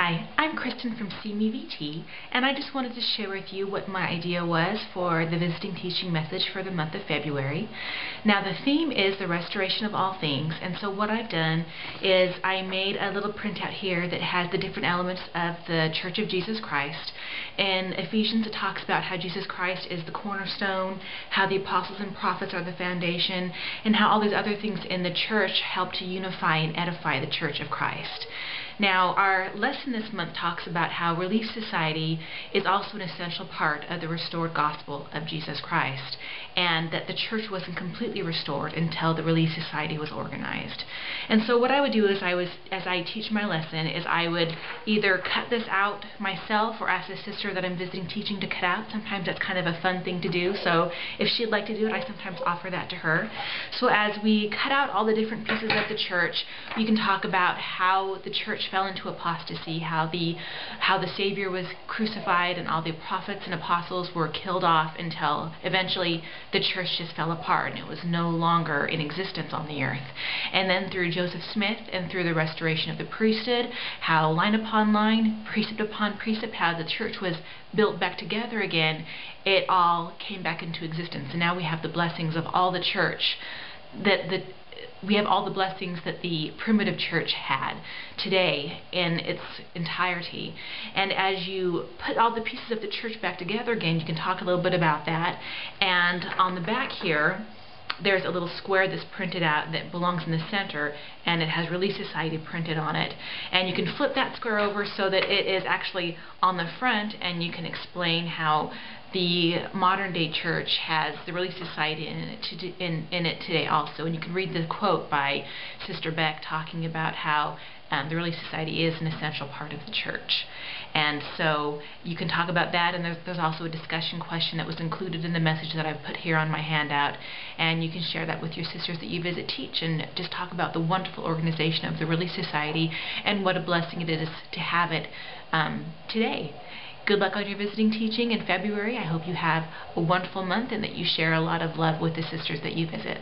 Hi, I'm Kristen from CMEVT, and I just wanted to share with you what my idea was for the visiting teaching message for the month of February. Now, the theme is the restoration of all things, and so what I've done is I made a little printout here that has the different elements of the Church of Jesus Christ. In Ephesians, it talks about how Jesus Christ is the cornerstone, how the apostles and prophets are the foundation, and how all these other things in the church help to unify and edify the Church of Christ. Now, our lesson this month talks about how Relief Society is also an essential part of the restored gospel of Jesus Christ, and that the church wasn't completely restored until the Relief Society was organized. And so what I would do is as I teach my lesson, is I would either cut this out myself or ask the sister that I'm visiting teaching to cut out. Sometimes that's kind of a fun thing to do, so if she'd like to do it, I sometimes offer that to her. So as we cut out all the different pieces of the church, we can talk about how the church fell into apostasy, how the Savior was crucified and all the prophets and apostles were killed off until eventually the church just fell apart and it was no longer in existence on the earth. And then through Joseph Smith and through the restoration of the priesthood, how line upon line, precept upon precept, how the church was built back together again, it all came back into existence. And now we have the blessings of all the church we have all the blessings that the primitive church had today in its entirety. And as you put all the pieces of the church back together again, you can talk a little bit about that. And on the back here, there's a little square that's printed out that belongs in the center, and it has Relief Society printed on it. And you can flip that square over so that it is actually on the front, and you can explain how the modern day church has the Relief Society in it today also. And you can read the quote by Sister Beck talking about how the Relief Society is an essential part of the church. And so you can talk about that, and there's also a discussion question that was included in the message that I've put here on my handout, and you can share that with your sisters that you visit teach and just talk about the wonderful organization of the Relief Society and what a blessing it is to have it today. Good luck on your visiting teaching in February. I hope you have a wonderful month and that you share a lot of love with the sisters that you visit.